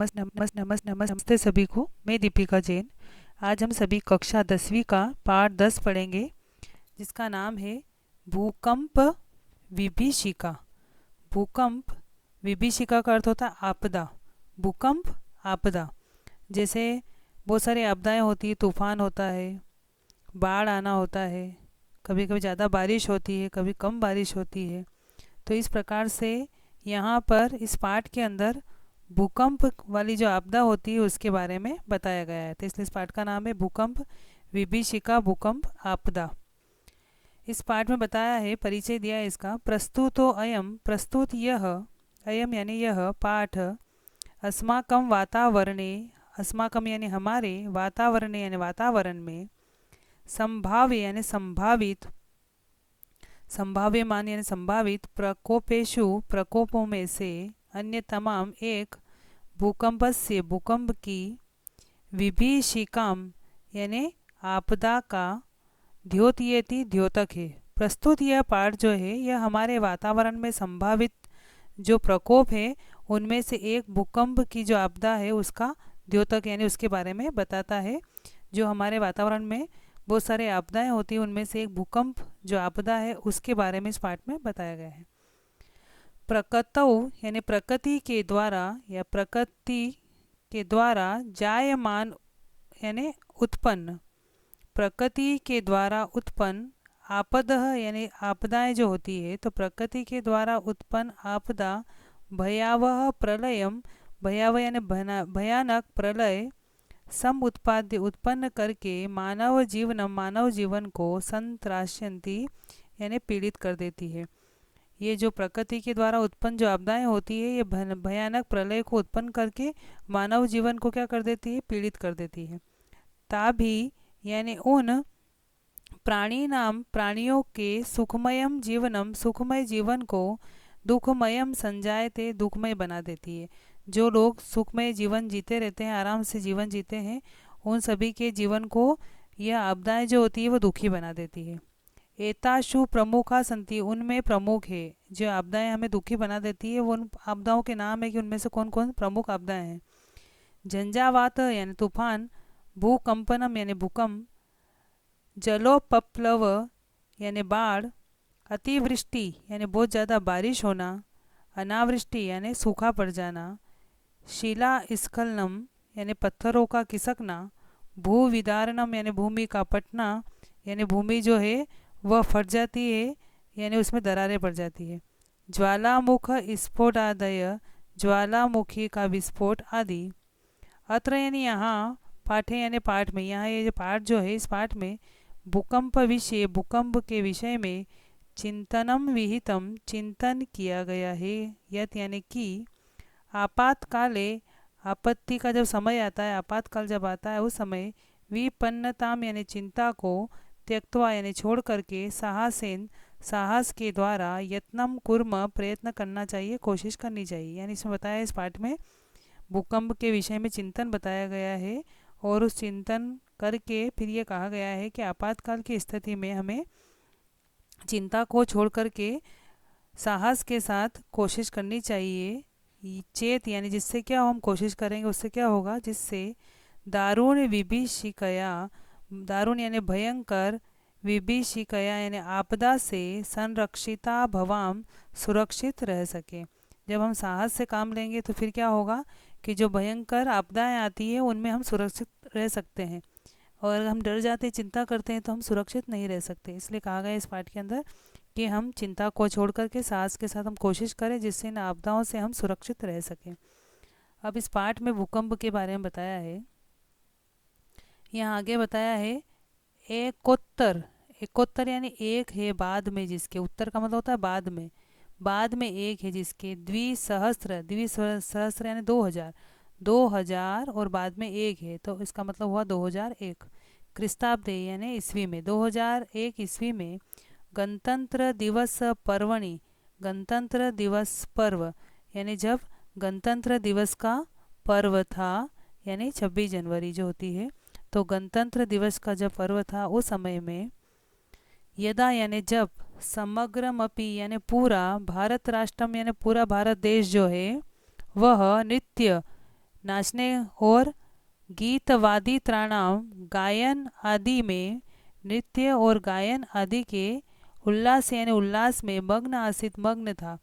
नमस्ते सभी को। मैं दीपिका जैन। आज हम सभी कक्षा 10वीं का पाठ 10 पढ़ेंगे, जिसका नाम है भूकंप विभीषिका। भूकंप विभीषिका का अर्थ होता है आपदा। भूकंप आपदा, जैसे बहुत सारी आपदाएं होती है, तूफान होता है, बाढ़ आना होता है, कभी कभी ज़्यादा बारिश होती है, कभी कम बारिश होती है। तो इस प्रकार से यहाँ पर इस पाठ के अंदर भूकंप वाली जो आपदा होती है उसके बारे में बताया गया है। तो इसलिए इस पाठ का नाम है भूकंप विभीषिका, भूकंप आपदा। इस पाठ में बताया है, परिचय दिया है इसका। प्रस्तुतो अयम, प्रस्तुत यह, अयम यानी यह पाठ, अस्माकं वातावरणे, अस्माकं यानी हमारे, वातावरणे यानी वातावरण में, संभाव्य यानी संभावित, संभाव्यमान यानी संभावित, प्रकोपेशु प्रकोपों में से, अन्य तमाम एक, भूकंप से भूकंप की, विभीषिकाम यानी आपदा का, द्योतयति द्योतक है। प्रस्तुत यह पाठ जो है यह हमारे वातावरण में संभावित जो प्रकोप है उनमें से एक भूकंप की जो आपदा है उसका द्योतक यानी उसके बारे में बताता है। जो हमारे वातावरण में बहुत सारे आपदाएं होती हैं उनमें से एक भूकंप जो आपदा है उसके बारे में इस पाठ में बताया गया है। प्रकृतौ यानी प्रकृति के द्वारा या प्रकृति के द्वारा, जायमान यानी उत्पन्न, प्रकृति के द्वारा उत्पन्न, आपदः यानी आपदाएं जो होती है, तो प्रकृति के द्वारा उत्पन्न आपदा, भयावह प्रलयम, भयावह यानी भयानक प्रलय, सम उत्पाद्य उत्पन्न करके, मानव जीवनम मानव जीवन को, संत्रास्यन्ति यानी पीड़ित कर देती है। ये जो प्रकृति के द्वारा उत्पन्न जो आपदाएं होती है ये भयानक प्रलय को उत्पन्न करके मानव जीवन को क्या कर देती है, पीड़ित कर देती है। ताभी यानी उन प्राणी नाम प्राणियों के, सुखमयम जीवनम सुखमय जीवन को, दुखमयम संजायते दुखमय बना देती है। जो लोग सुखमय जीवन जीते रहते हैं, आराम से जीवन जीते हैं, उन सभी के जीवन को यह आपदाएं जो होती है वो दुखी बना देती है। एताशु प्रमुखा संति, उनमें प्रमुख है जो आपदाएं हमें दुखी बना देती है, वो उन आपदाओं के नाम है कि उनमें से कौन कौन प्रमुख आपदाएं हैं। झंझावात यानी तूफान, भूकंपनम यानी भूकंप, जलोपप्लव यानी बाढ़, अतिवृष्टि यानी बहुत ज़्यादा बारिश होना, अनावृष्टि यानी सूखा पड़ जाना, शिला स्खलनम यानी पत्थरों का खिसकना, भूविदारणम यानी भूमि का पटना, यानी भूमि जो है वह फट जाती है यानी उसमें दरारें पड़ जाती है। ज्वालामुख स्फोटादय, ज्वालामुखी का विस्फोट आदि। अत्र यानी यहाँ, पाठे यानी पाठ में, यहाँ ये जो पाठ जो है इस पाठ में भूकंप विषय, भूकंप के विषय में, चिंतनम विहितम चिंतन किया गया है। यत यानी कि आपातकाले, आपत्ति का जब समय आता है, आपातकाल जब आता है उस समय, विपन्नताम यानी चिंता को, त्यक्त्वा यानी छोड़ करके, साहसेन साहस के द्वारा, यत्नम कुर्म प्रयत्न करना चाहिए, कोशिश करनी चाहिए। यानी इसमें बताया इस पाठ में भूकंप के विषय में चिंतन बताया गया है और उस चिंतन करके फिर ये कहा गया है कि आपातकाल की स्थिति में हमें चिंता को छोड़ करके साहस के साथ कोशिश करनी चाहिए। चेत यानी जिससे क्या हम कोशिश करेंगे उससे क्या होगा, जिससे दारुण विभीषिकया, दारुण यानी भयंकर, विभीषिकया यानी आपदा से, संरक्षिता भवाम सुरक्षित रह सके। जब हम साहस से काम लेंगे तो फिर क्या होगा कि जो भयंकर आपदाएं आती है उनमें हम सुरक्षित रह सकते हैं, और हम डर जाते हैं, चिंता करते हैं तो हम सुरक्षित नहीं रह सकते। इसलिए कहा गया इस पाठ के अंदर कि हम चिंता को छोड़ करके साहस के साथ हम कोशिश करें जिससे इन आपदाओं से हम सुरक्षित रह सकें। अब इस पाठ में भूकंप के बारे में बताया है। यहाँ आगे बताया है एकोत्तर, एकोत्तर यानी एक है बाद में जिसके, उत्तर का मतलब होता है बाद में, बाद में एक है जिसके, द्विसहस्त्र, द्विसहस्त्र यानी 2000, 2000 और बाद में एक है तो इसका मतलब हुआ 2001। क्रिस्ताब्दे यानी ईस्वी में, 2001 ईस्वी में, गणतंत्र दिवस पर्वणि, गणतंत्र दिवस पर्व यानी जब गणतंत्र दिवस का पर्व था, यानी 26 जनवरी जो होती है, तो गणतंत्र दिवस का जब पर्व था उस समय में, यदा यानी जब, समग्रमपि यानी पूरा, भारत राष्ट्रम यानी पूरा भारत देश जो है, वह नृत्य, नाचने और गीतवादी त्राणाम गायन आदि में, नृत्य और गायन आदि के उल्लास यानी उल्लास में मग्न आसित मग्न था।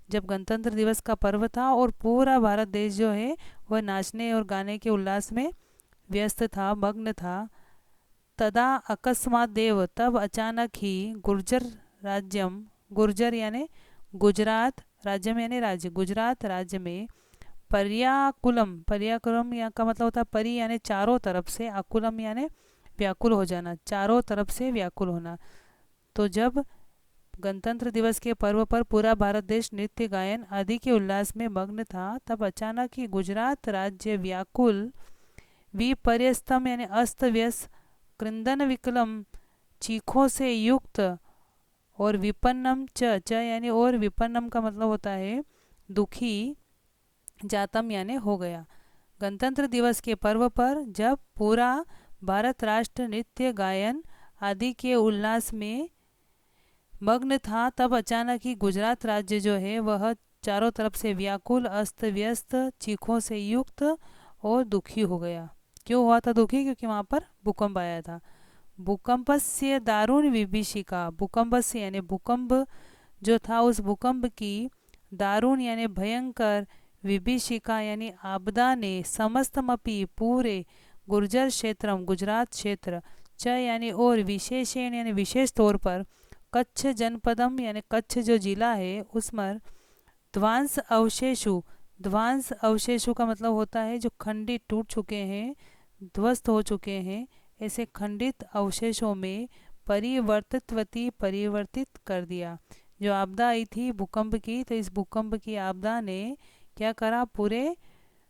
जब गणतंत्र दिवस का पर्व था और पूरा भारत देश जो है वह नाचने और गाने के उल्लास में व्यस्त था, मग्न था। तदा अकस्मात देव, तब अचानक ही गुर्जर राज्यम, गुर्जर यानी गुजरात, राज्यम यानी राज्य, गुजरात राज्य में पर्याकुलम, पर्याकुलम यहाँ का मतलब होता है परि यानी चारों तरफ से, अकुलम यानी व्याकुल हो जाना, चारों तरफ से व्याकुल होना। तो जब गणतंत्र दिवस के पर्व पर पूरा भारत देश नृत्य गायन आदि के उल्लास में मग्न था, तब अचानक ही गुजरात राज्य व्याकुल, विपर्यस्तम यानी अस्त व्यस्त, क्रंदन विकलम चीखों से युक्त, और विपन्नम च यानी और विपन्नम का मतलब होता है दुखी, जातम यानी हो गया। गणतंत्र दिवस के पर्व पर जब पूरा भारत राष्ट्र नृत्य गायन आदि के उल्लास में मग्न था, तब अचानक ही गुजरात राज्य जो है वह चारों तरफ से व्याकुल, अस्त व्यस्त, चीखों से युक्त और दुखी हो गया। क्यों हुआ था दुखी? क्योंकि वहाँ पर भूकंप आया था। भूकंपस्य दारुण विभीषिका, भूकंपस्य यानी भूकंप जो था, उस भूकंप की दारुण यानी भयंकर, विभीषिका यानी आपदा ने समस्तमपि पूरे गुर्जर क्षेत्रम गुजरात क्षेत्र, च यानी और विशेषण यानी विशेष तौर पर कच्छ जनपदम यानी कच्छ जो जिला है उसमें ध्वंस अवशेषु, ध्वंस अवशेषु का मतलब होता है जो खंडित टूट चुके हैं, ध्वस्त हो चुके हैं, ऐसे खंडित अवशेषों में परिवर्तितवती, परिवर्तित कर दिया। जो आपदा आई थी भूकंप की, तो इस भूकंप की आपदा ने क्या करा, पूरे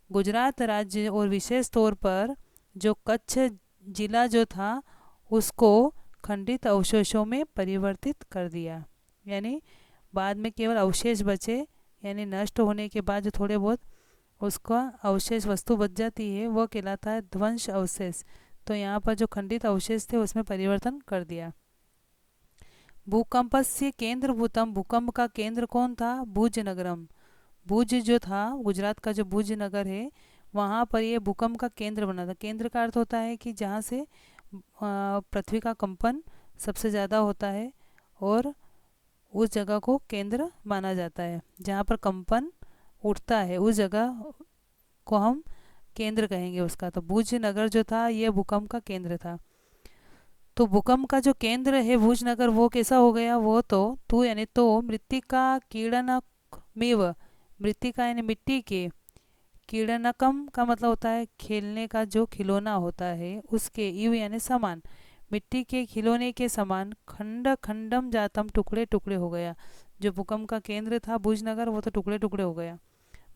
गुजरात राज्य और विशेष तौर पर जो कच्छ जिला जो था उसको खंडित अवशेषों में परिवर्तित कर दिया। यानी बाद में केवल अवशेष बचे, यानी नष्ट होने के बाद जो थोड़े बहुत उसका अवशेष वस्तु बच जाती है वह कहलाता है ध्वंस अवशेष। तो यहाँ पर जो खंडित अवशेष थे उसमें परिवर्तन कर दिया। भूकंप से केंद्र भूतम, भूकंप का केंद्र कौन था? भुज नगरम, भुज जो था गुजरात का जो भुज नगर है वहाँ पर ये भूकंप का केंद्र बना था। केंद्र का अर्थ होता है कि जहाँ से पृथ्वी का कंपन सबसे ज़्यादा होता है और उस जगह को केंद्र माना जाता है। जहाँ पर कंपन उठता है उस जगह को हम केंद्र कहेंगे उसका। तो भुज नगर जो था ये भूकंप का केंद्र था। तो भूकंप का जो केंद्र है भुज नगर वो कैसा हो गया? वो तो यानी तो मृत्तिका कीड़नकमेव, मृत्तिका यानी मिट्टी के, कीड़नकम का मतलब होता है खेलने का जो खिलौना होता है उसके, इव यानी समान, मिट्टी के खिलौने के समान, खंड खंडम जातम टुकड़े टुकड़े हो गया। जो भूकंप का केंद्र था भुजनगर वो तो टुकड़े टुकड़े हो गया।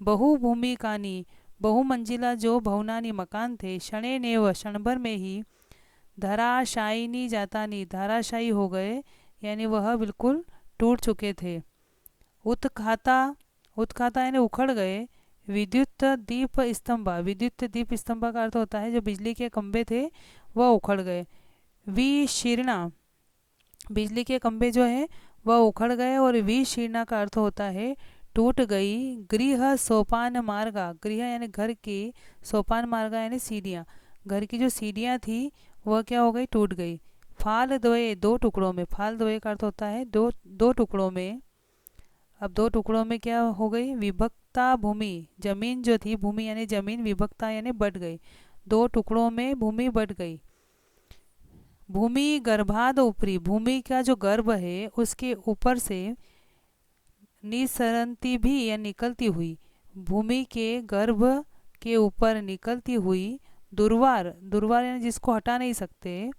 बहुभूमिकानी, बहुमंजिला जो भवनानी मकान थे, क्षणे नेव क्षण भर में ही, धराशायिनी जातानी धराशायी हो गए, यानी वह बिल्कुल टूट चुके थे। उत्खाता, उत्खाता यानी उखड़ गए। विद्युत दीप स्तंभा, विद्युत दीप स्तंभा का अर्थ होता है जो बिजली के खंभे थे वह उखड़ गए। विशीर्णा, बिजली के खंभे जो है वह उखड़ गए। और विशीर्णा का अर्थ होता है टूट गई। गृह सोपान मार्गा, गृह यानी घर की, सोपान मार्गा यानी सीढ़ियाँ, घर की जो सीढ़ियाँ थी वह क्या हो गई? टूट गई। फाल द्वय, दो टुकड़ों में, फाल द्वय का अर्थ होता है दो, दो टुकड़ों में। अब दो टुकड़ों में क्या हो गई? विभक्ता भूमि, जमीन जो थी, भूमि यानी जमीन, विभक्ता यानी बढ़ गई, दो टुकड़ों में भूमि बढ़ गई। भूमि गर्भाद ऊपरी, भूमि का जो गर्भ है उसके ऊपर से निसरंती भी या निकलती हुई, भूमि के गर्भ के ऊपर निकलती हुई। दुर्वार, दुर्वार यानी जिसको हटा नहीं सकते,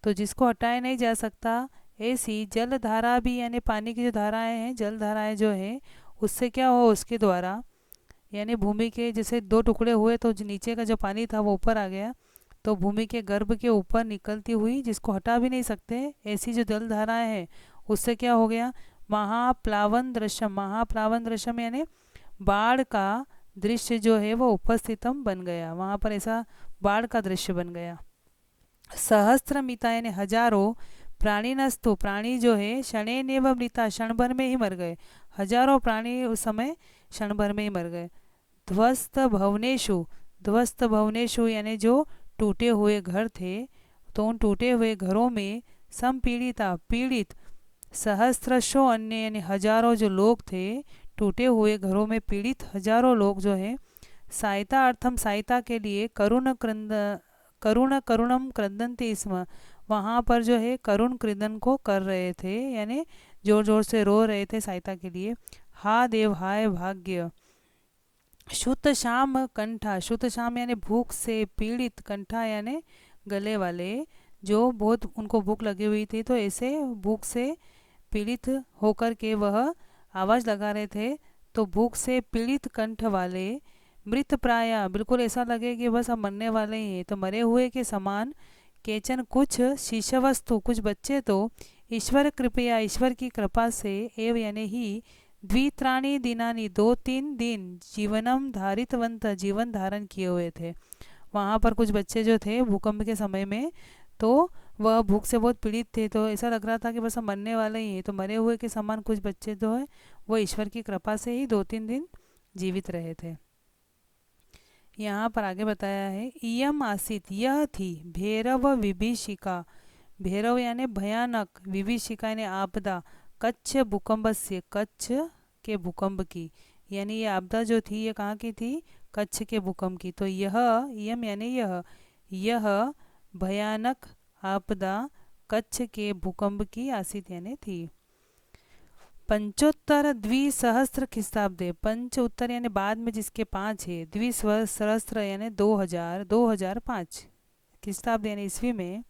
तो जिसको हटाया नहीं जा सकता ऐसी जल धारा भी, यानी पानी की जो धाराएं हैं, जल धाराएं जो है उससे क्या हो, उसके द्वारा, यानी भूमि के जैसे दो टुकड़े हुए तो जो नीचे का जो पानी था वो ऊपर आ गया, तो भूमि के गर्भ के ऊपर निकलती हुई जिसको हटा भी नहीं सकते ऐसी जो जल धाराएं हैं उससे क्या हो गया? महाप्लावन दृश्यम, महाप्लावन दृश्यम यानी बाढ़ का दृश्य जो है वो उपस्थितम बन गया, वहाँ पर ऐसा बाढ़ का दृश्य बन गया। सहस्त्रमिता यानी हजारों, प्राणीनस्तु, प्राणी जो है क्षणे नेव मृता, क्षण भर में ही मर गए, हजारों प्राणी उस समय क्षण भर में ही मर गए। ध्वस्त भवनेशु, ध्वस्त भवनेषु यानी जो टूटे हुए घर थे, तो उन टूटे हुए घरों में संपीड़िता पीड़ित सहस्त्रशो अन्य यानी हजारों जो लोग थे, टूटे हुए घरों में पीड़ित हजारों लोग जो है, सहायता अर्थम सहायता के लिए करुणम क्रंदन्ति स्म, वहाँ पर जो है करुण क्रिदन को कर रहे थे, यानी जोर जोर से रो रहे थे सहायता के लिए। हा देव हाय भाग्य। शुद्ध शाम कंठा, शुद्ध शाम यानी भूख से पीड़ित, कंठा यानी गले वाले, जो बहुत उनको भूख लगी हुई थी, तो ऐसे भूख से पीड़ित होकर के वह आवाज़ लगा रहे थे। तो भूख से पीड़ित कंठ वाले, मृत प्राय, बिल्कुल ऐसा लगे कि बस अब मरने वाले ही हैं, तो मरे हुए के समान, केचन कुछ शिशवस्तु कुछ बच्चे तो ईश्वर कृपया ईश्वर की कृपा से, एव यानी ही द्वित्राणी दिनानी 2-3 दिन जीवनम धारितवंत जीवन धारण किए हुए थे। वहाँ पर कुछ बच्चे जो थे भूकंप के समय में, तो वह भूख से बहुत पीड़ित थे, तो ऐसा लग रहा था कि बस हम मरने वाले ही हैं, तो मरे हुए के समान कुछ बच्चे जो है वो ईश्वर की कृपा से ही 2-3 दिन जीवित रहे थे। यहाँ पर आगे बताया है, इयम आसित यह थी भैरव विभीषिका, भैरव यानी भयानक, विभीषिका यानी आपदा, कच्छ भूकंप से, कच्छ के भूकंप की, यानी ये आपदा जो थी ये कहाँ की थी, कच्छ के भूकंप की। तो यह यम यानी यह भयानक आपदा कच्छ के भूकंप की आसित यानी थी। पंचोत्तर द्विसहस्त्र ख्रीस्ताब्दे, पंच उत्तर यानी बाद में जिसके 5 है, द्विसहस्त्र यानी 2005 ख्रीस्ताब्द यानी ईस्वी में,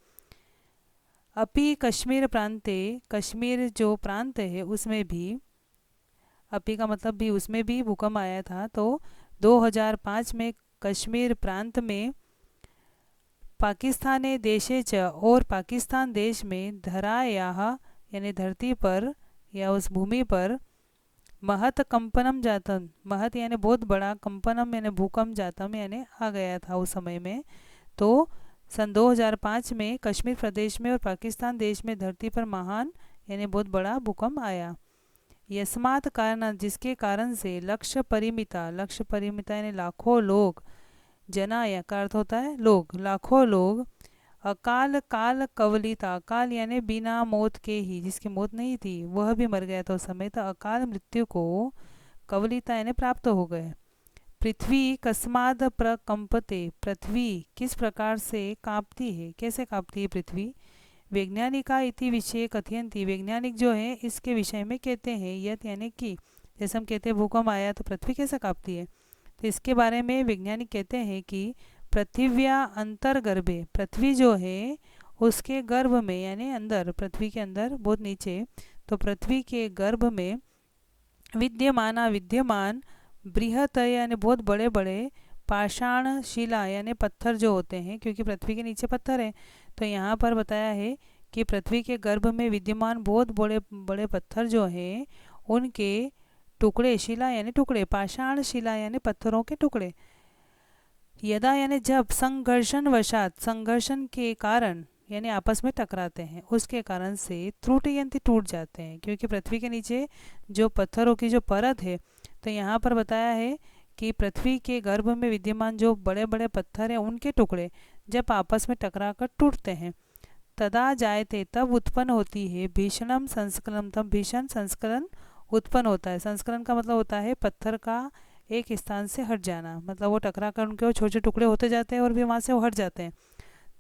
अपी कश्मीर प्रांते, कश्मीर जो प्रांत है उसमें भी, अपी का मतलब भी उसमें भी भूकंप आया था। तो 2005 में कश्मीर प्रांत में, पाकिस्तान देशे च, और पाकिस्तान देश में, धरायाः यानी धरती पर या उस भूमि पर, महत कंपनम जातम, महत यानी बहुत बड़ा, कंपनम यानी भूकंप, जातम यानी आ गया था उस समय में। तो सन 2005 में कश्मीर प्रदेश में और पाकिस्तान देश में धरती पर महान यानी बहुत बड़ा भूकंप आया। यस्मात् कारण, जिसके कारण से, लक्ष्य परिमिता यानी लाखों लोग, जना या का अर्थ होता है लोग, लाखों लोग, अकाल काल कवलिता, अकाल यानी बिना मौत के ही, जिसकी मौत नहीं थी वह भी मर गया था उस समय, तो अकाल मृत्यु को कवलिता यानी प्राप्त हो गए। पृथ्वी कस्माद प्रकंपते, पृथ्वी किस प्रकार से कांपती है, कैसे कांपती है पृथ्वी। वैज्ञानिका इति विषय कथयंती, वैज्ञानिक जो है इसके विषय में कहते हैं, यत यानी कि, जैसे हम कहते हैं भूकंप आया तो पृथ्वी कैसे कांपती है, तो इसके बारे में वैज्ञानिक कहते हैं कि पृथिव्या अंतर्गर्भे, पृथ्वी जो है उसके गर्भ में यानी अंदर, पृथ्वी के अंदर बहुत नीचे, तो पृथ्वी के गर्भ में, विद्यमान बृहत यानी बहुत बड़े बड़े, पाषाण शिला यानी पत्थर जो होते हैं, क्योंकि पृथ्वी के नीचे पत्थर है, तो यहाँ पर बताया है कि पृथ्वी के गर्भ में विद्यमान बहुत बड़े बड़े पत्थर जो हैं उनके टुकड़े, शिला यानी टुकड़े, पाषाण शिला यानी पत्थरों के टुकड़े, यदा यानी जब, संघर्षण वशात, संघर्षण के कारण यानी आपस में टकराते हैं उसके कारण से, त्रुटियंती टूट जाते हैं, क्योंकि पृथ्वी के नीचे जो पत्थरों की जो परत है, तो यहाँ पर बताया है कि पृथ्वी के गर्भ में विद्यमान जो बड़े बड़े पत्थर हैं उनके टुकड़े जब आपस में टकरा कर टूटते हैं, तदा जायते तब उत्पन्न होती है, भीषणम संस्कलनम, तब भीषण संस्कलन उत्पन्न होता है। संस्कलन का मतलब होता है पत्थर का एक स्थान से हट जाना, मतलब वो टकरा कर उनके वो छोटे टुकड़े होते जाते हैं और भी वहाँ से वो हट जाते हैं,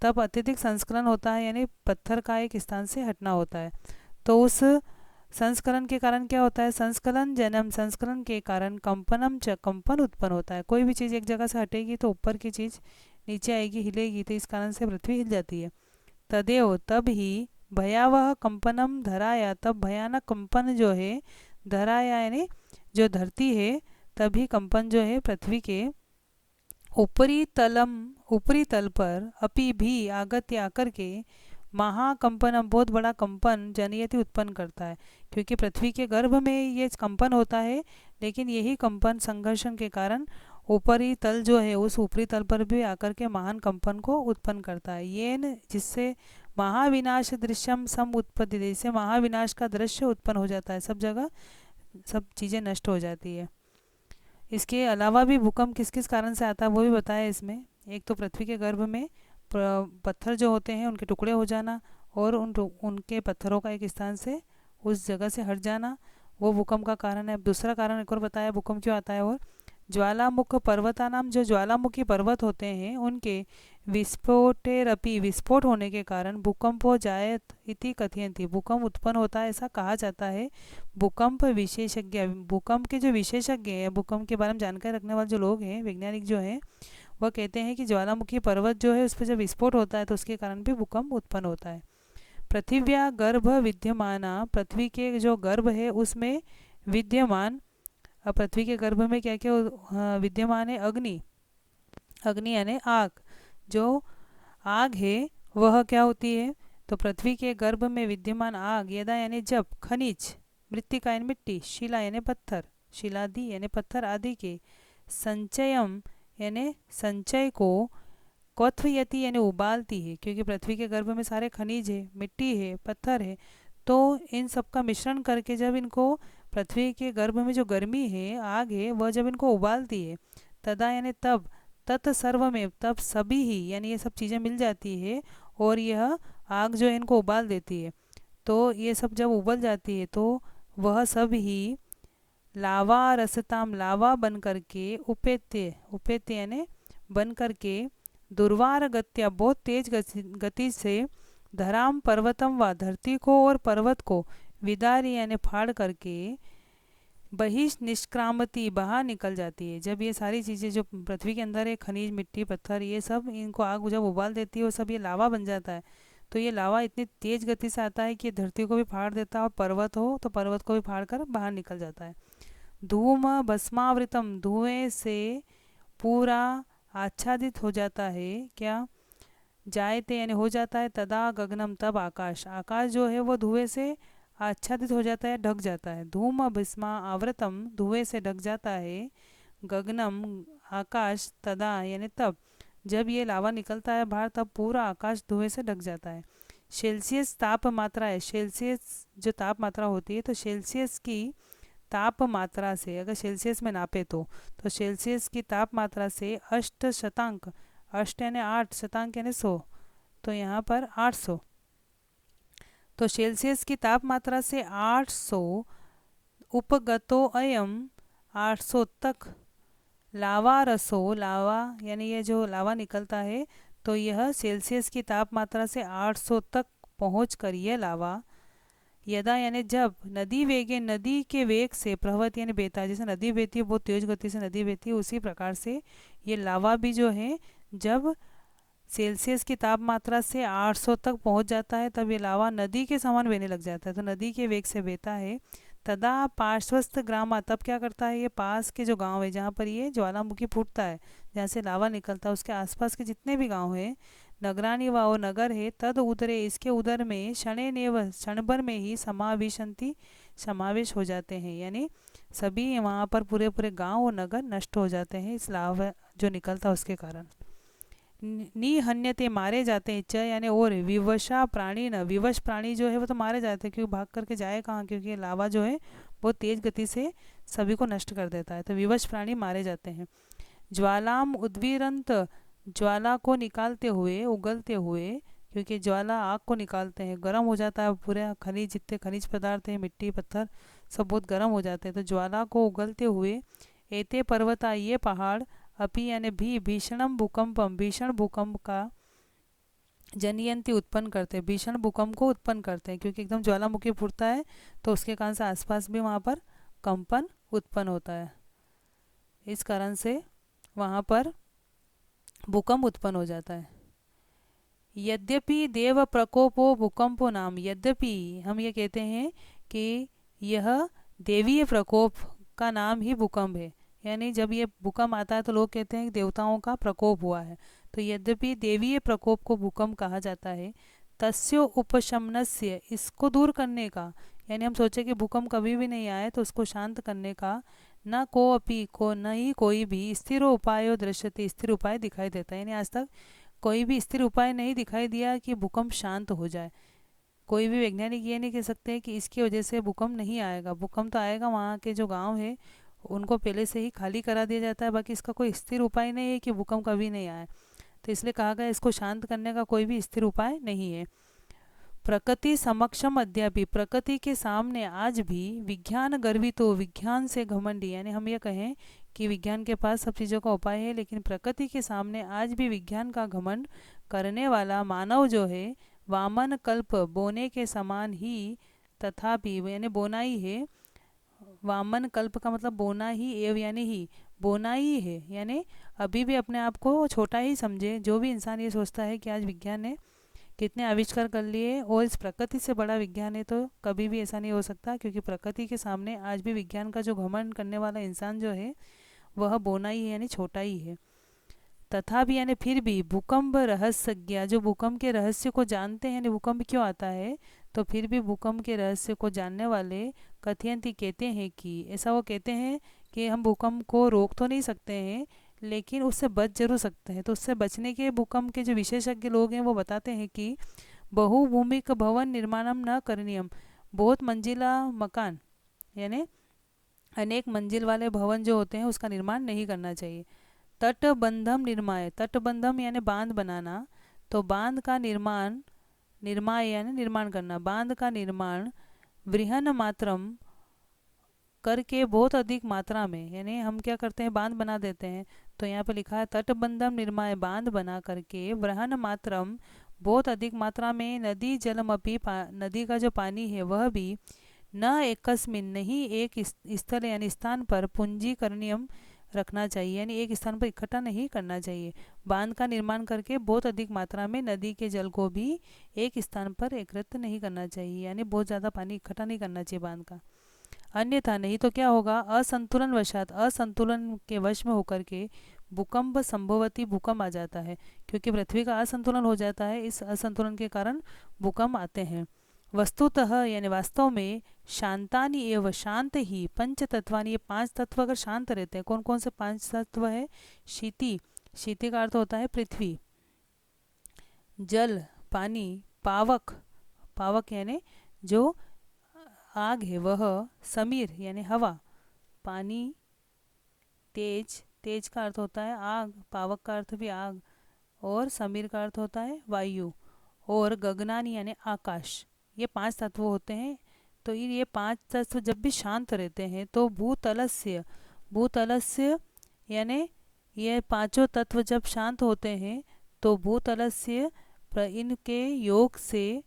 तब अत्यधिक संस्कलन होता है, यानी पत्थर का एक स्थान से हटना होता है। तो उस संस्कलन के कारण क्या होता है, संस्कलन जन्म, संस्कलन के कारण कंपनम च, कंपन उत्पन्न होता है। कोई भी चीज़ एक जगह से हटेगी तो ऊपर की चीज़ नीचे आएगी, हिलेगी, तो इस कारण से पृथ्वी हिल जाती है। तदेव तब ही, भयावह कंपनम धराया, तब भयानक कंपन जो है, धराया यानी जो धरती है, तभी कंपन जो है पृथ्वी के ऊपरी तल पर, अपी भी आगत्य आकर के, महाकंपनम बहुत बड़ा कंपन, जनयति उत्पन्न करता है, क्योंकि पृथ्वी के गर्भ में ये कंपन होता है, लेकिन यही कंपन संघर्षण के कारण ऊपरी तल जो है उस ऊपरी तल पर भी आकर के महान कंपन को उत्पन्न करता है। ये न जिससे महाविनाश दृश्यम सम उत्पत्ति, से महाविनाश का दृश्य उत्पन्न हो जाता है, सब जगह सब चीज़ें नष्ट हो जाती है। इसके अलावा भी भूकंप किस किस कारण से आता है वो भी बताया इसमें। एक तो पृथ्वी के गर्भ में पत्थर जो होते हैं उनके टुकड़े हो जाना, और उनके पत्थरों का एक स्थान से उस जगह से हट जाना, वो भूकंप का कारण है। अब दूसरा कारण एक और बताया भूकंप क्यों आता है, और ज्वालामुख पर्वता नाम, जो ज्वालामुखी पर्वत होते हैं उनके विस्फोटेरपि, विस्फोट होने के कारण भूकंपो जायत इति कथयन्ति, भूकंप उत्पन्न होता है ऐसा कहा जाता है। भूकंप विशेषज्ञ, भूकंप के जो विशेषज्ञ हैं, भूकंप के बारे में जानकारी रखने वाले जो लोग हैं, वैज्ञानिक जो हैं, वह कहते हैं कि ज्वालामुखी पर्वत जो है उस पर जब विस्फोट होता है तो उसके कारण भी भूकंप उत्पन्न होता है। पृथिव्या गर्भ विद्यमाना, पृथ्वी के जो गर्भ है उसमें विद्यमान, अब पृथ्वी के गर्भ में क्या क्या विद्यमान है, अग्नि, अग्नि यानी आग, जो आग है वह क्या होती है, तो पृथ्वी के गर्भ में विद्यमान आग, यदा यानी जब, खनिज, मृत्तिका यानी मिट्टी, शिला यानी पत्थर, शिलादि यानी पत्थर आदि के संचयम यानी संचय को, क्वथयति यानी उबालती है, क्योंकि पृथ्वी के गर्भ में सारे खनिज है, मिट्टी है, पत्थर है, तो इन सब का मिश्रण करके जब इनको पृथ्वी के गर्भ में जो गर्मी है, आग है, वह जब इनको उबालती है, तदा यानी तब, तत्सर्व में तब सभी ही यानी ये सब चीज़ें मिल जाती है, और यह आग जो है इनको उबाल देती है, तो ये सब जब उबल जाती है तो वह सब ही लावा रसताम, लावा बन करके, उपेत्य, उपेत्य यानी बन करके, दुर्वार गत्या बहुत तेज गति से, धराम पर्वतम व धरती को और पर्वत को, विदारी यानी फाड़ करके, बहिष निष्क्रामती बाहर निकल जाती है। जब ये सारी चीज़ें जो पृथ्वी के अंदर है, खनिज, मिट्टी, पत्थर, ये सब इनको आग जब उबाल देती है वो सब ये लावा बन जाता है, तो ये लावा इतनी तेज गति से आता है कि धरती को भी फाड़ देता है, और पर्वत हो तो पर्वत को भी फाड़ कर बाहर निकल जाता है। धूम भस्मावृतम, धुएं से पूरा आच्छादित हो जाता है, क्या, जायते यानी हो जाता है, तदा गगनम तब आकाश, आकाश जो है वो धुएं से आच्छादित हो जाता है, ढक जाता है। धूम भस्मा आवृतम, धुएं से ढक जाता है, गगनम आकाश, तदा यानी तब, जब ये लावा निकलता है बाहर तब पूरा आकाश धुएं से ढक जाता है। सेल्सियस ताप मात्रा है, सेल्सियस जो तापमात्रा होती है, तो सेल्सियस की तापमात्रा से, अगर सेल्सियस में नापे तो सेल्सियस की तापमात्रा से 8 शतांक, 8 यानी 8, शतांक यानी 100, तो यहाँ पर 800, तो सेल्सियस की तापमात्रा से 800 उपगतो अयम, 800 तक, लावा रसो, लावा यानी ये जो लावा निकलता है, तो यह सेल्सियस की तापमात्रा से 800 तक पहुँच कर यह लावा, यदा यानी जब, नदी वेगे, नदी के वेग से, प्रवहत यानी बहता है, जैसे नदी बहती है बहुत तेज गति से नदी बहती है, उसी प्रकार से ये लावा भी जो है जब सेल्सियस की तापमात्रा से 800 तक पहुंच जाता है तब ये लावा नदी के समान बहने लग जाता है, तो नदी के वेग से बहता है। तदा पार्श्वस्थ ग्रामा, तब क्या करता है, ये पास के जो गांव है जहाँ पर ये ज्वालामुखी फूटता है, जहाँ से लावा निकलता है, उसके आसपास के जितने भी गांव हैं, नगरानी व वो नगर है, तद उदरे, इसके उदर में, क्षणे नेव, क्षण भर में ही, समाविशंति, समावेश हो जाते हैं, यानी सभी वहाँ पर पूरे पूरे गांव और नगर नष्ट हो जाते हैं इस लावा जो निकलता है उसके कारण। निहन्यते, मारे जाते हैं, च यानी और, विवशा प्राणी न, विवश प्राणी जो है वो तो मारे जाते हैं, क्योंकि भाग करके जाए कहाँ, क्योंकि लावा जो है बहुत तेज गति से सभी को नष्ट कर देता है, तो विवश प्राणी मारे जाते हैं। ज्वालाम उद्वीरंत, ज्वाला को निकालते हुए, उगलते हुए, क्योंकि ज्वाला आग को निकालते हैं, गर्म हो जाता है पूरे खनिज, जितने खनिज पदार्थ हैं, मिट्टी, पत्थर, सब बहुत गर्म हो जाते हैं, तो ज्वाला को उगलते हुए, एते पर्वता, ये पहाड़, अपि यानी भी, भीषणम भूकंपम, भीषण भूकंप का, जनयंती उत्पन्न करते हैं, भीषण भूकंप को उत्पन्न करते हैं, क्योंकि एकदम ज्वालामुखी फूटता है तो उसके कारण से आसपास भी वहाँ पर कंपन उत्पन्न होता है, इस कारण से वहाँ पर भूकंप उत्पन्न हो जाता है। यद्यपि देव प्रकोपो भूकंपो नाम, यद्यपि हम ये कहते हैं कि यह देवीय प्रकोप का नाम ही भूकंप है, यानी जब ये भूकंप आता है तो लोग कहते हैं कि देवताओं का प्रकोप हुआ है, तो यद्यपि देवीय प्रकोप को भूकंप कहा जाता है। तस्यो उपशमनस्य, इसको दूर करने का, यानी हम सोचे कि भूकंप कभी भी नहीं आए तो उसको शांत करने का, न को अपि को, न ही कोई भी, स्थिर उपायो दृश्यते, स्थिर उपाय दिखाई देता है, यानी आज तक कोई भी स्थिर उपाय नहीं दिखाई दिया कि भूकंप शांत हो जाए। कोई भी वैज्ञानिक ये नहीं कह सकते कि इसकी वजह से भूकंप नहीं आएगा, भूकंप तो आएगा, वहाँ के जो गांव है उनको पहले से ही खाली करा दिया जाता है। बाकी इसका कोई स्थिर उपाय नहीं है कि भूकंप कभी नहीं आए, तो इसलिए कहा गया इसको शांत करने का कोई भी स्थिर उपाय नहीं है। प्रकृति समक्षम अद्यापि, प्रकृति के सामने आज भी विज्ञान गर्वितो, विज्ञान से घमंडी, यानी हम ये कहें कि विज्ञान के पास सब चीज़ों का उपाय है, लेकिन प्रकृति के सामने आज भी विज्ञान का घमंड करने वाला मानव जो है, वामन कल्प बोने के समान ही तथापि, यानी बोना ही है, वामन कल्प का मतलब बोना ही, एव यानी ही, बोना ही है, यानी अभी भी अपने आप को छोटा ही समझे। जो भी इंसान ये सोचता है कि आज विज्ञान ने कितने आविष्कार कर लिए और इस प्रकृति से बड़ा विज्ञान है, तो कभी भी ऐसा नहीं हो सकता, क्योंकि प्रकृति के सामने आज भी विज्ञान का जो घमंड करने वाला इंसान जो है वह बोना ही है, यानी छोटा ही है। तथापि यानी फिर भी भूकंप रहस्यज्ञ, जो भूकंप के रहस्य को जानते हैं, यानी भूकंप क्यों आता है, तो फिर भी भूकंप के रहस्य को जानने वाले कथयंती कहते हैं कि, ऐसा वो कहते हैं कि हम भूकंप को रोक तो नहीं सकते हैं, लेकिन उससे बच जरूर सकते हैं। तो उससे बचने के भूकंप के जो विशेषज्ञ लोग हैं वो बताते हैं कि बहुभूमिक भवन निर्माणम न करणीयम, बहुत मंजिला मकान, यानी अनेक मंजिल वाले भवन जो होते हैं उसका निर्माण नहीं करना चाहिए। तटबंधम निर्माय, तटबंधम यानी बांध बनाना, तो बांध का निर्माण, निर्माय यानी निर्माण करना, बांध का निर्माण वृहन मात्रम करके बहुत अधिक मात्रा में, यानी हम क्या करते हैं बांध बना देते हैं, तो यहाँ पे लिखा है तटबंधम निर्माय, बांध बना करके वृहन मात्रम बहुत अधिक मात्रा में, नदी जलमपि नदी का जो पानी है वह भी न एकस्मिन नहीं एक स्थल यानी स्थान पर पूंजीकरणीयम रखना चाहिए, यानी एक स्थान पर इकट्ठा नहीं करना चाहिए। बांध का निर्माण करके बहुत अधिक मात्रा में नदी के जल को भी एक स्थान पर एकत्रित नहीं करना चाहिए, यानी बहुत ज़्यादा पानी इकट्ठा नहीं करना चाहिए बांध का, अन्यथा नहीं तो क्या होगा, असंतुलन वशात, असंतुलन के वश में होकर के भूकंप संभवती, भूकंप आ जाता है, क्योंकि पृथ्वी का असंतुलन हो जाता है, इस असंतुलन के कारण भूकंप आते हैं। वस्तुतः यानी वास्तव में शांतानि एवं, शांत ही, पंच तत्वानि, ये पांच तत्व अगर शांत रहते हैं, कौन कौन से पांच तत्व है, शीति, शीति का अर्थ होता है पृथ्वी, जल पानी, पावक, पावक यानी जो आग है वह, समीर यानी हवा, पानी, तेज, तेज का अर्थ होता है आग, पावक का अर्थ भी आग, और समीर का अर्थ होता है वायु, और गगनानी यानी आकाश, ये पांच तत्व होते हैं। तो ये पांच तत्व जब भी शांत रहते हैं तो भूतलस्य, भूतलस्य यानी ये पांचों तत्व जब शांत होते हैं तो भूतलस्य इनके योग से,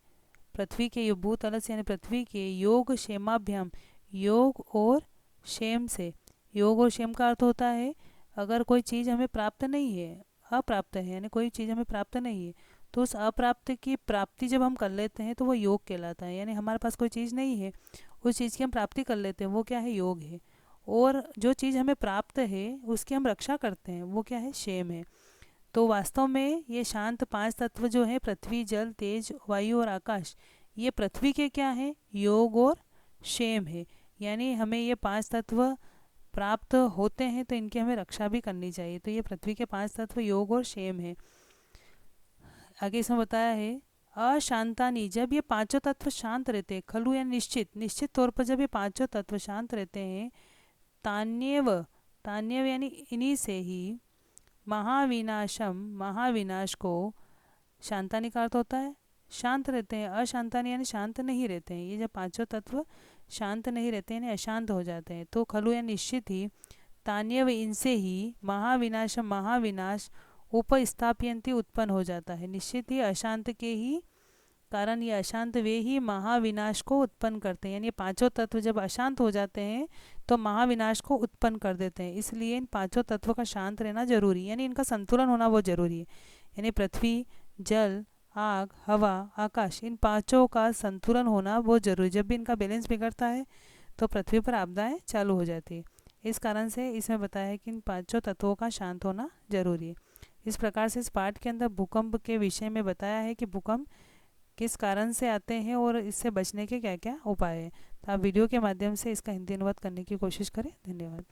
पृथ्वी के भूतलस्य यानी पृथ्वी के योग क्षेमाभ्याम, योग और क्षेम से, योग और क्षेम का अर्थ होता है अगर कोई चीज़ हमें प्राप्त नहीं है, अप्राप्त है, यानी कोई चीज़ हमें प्राप्त नहीं है, तो उस अप्राप्त की प्राप्ति जब हम कर लेते हैं तो वो योग कहलाता है। यानी हमारे पास कोई चीज़ नहीं है, उस चीज़ की हम प्राप्ति कर लेते हैं, वो क्या है, योग है। और जो चीज़ हमें प्राप्त है उसकी हम रक्षा करते हैं, वो क्या है, क्षेम है। तो वास्तव में ये शांत पांच तत्व जो है, पृथ्वी, जल, तेज, वायु और आकाश, ये पृथ्वी के क्या है, योग और क्षेम है। यानी हमें ये पांच तत्व प्राप्त होते हैं तो इनकी हमें रक्षा भी करनी चाहिए। तो ये पृथ्वी के पांच तत्व योग और क्षेम है। आगे इसमें बताया है अशांतानी, जब ये पांचों तत्व शांत रहते हैं, खलु या निश्चित, निश्चित तौर पर जब ये पांचों तत्व शांत रहते हैं, तान्यव, तान्यव यानी इन्हीं से ही, महाविनाशम, महाविनाश को, शांतानी का अर्थ होता है शांत रहते हैं, अशांतानी यानी शांत नहीं रहते हैं, ये जब पांचों तत्व शांत नहीं रहते हैं, यानी अशांत हो जाते हैं, तो खलु या निश्चित ही, तान्यव इनसे ही, महाविनाशम, महाविनाश, उपस्थापयंती उत्पन्न हो जाता है, निश्चित ही अशांत के ही कारण ये अशांत वे ही महाविनाश को उत्पन्न करते हैं। यानी ये पांचों तत्व जब अशांत हो जाते हैं तो महाविनाश को उत्पन्न कर देते हैं, इसलिए इन पांचों तत्वों का शांत रहना जरूरी है, यानी इनका संतुलन होना बहुत जरूरी है। यानी पृथ्वी, जल, आग, हवा, आकाश, इन पांचों का संतुलन होना बहुत जरूरी। जब भी इनका बैलेंस बिगड़ता है तो पृथ्वी पर आपदाएं चालू हो जाती है। इस कारण से इसमें बताया है कि इन पांचों तत्वों का शांत होना जरूरी है। इस प्रकार से इस पाठ के अंदर भूकंप के विषय में बताया है कि भूकंप किस कारण से आते हैं और इससे बचने के क्या क्या उपाय हैं। तो आप वीडियो के माध्यम से इसका हिंदी अनुवाद करने की कोशिश करें। धन्यवाद।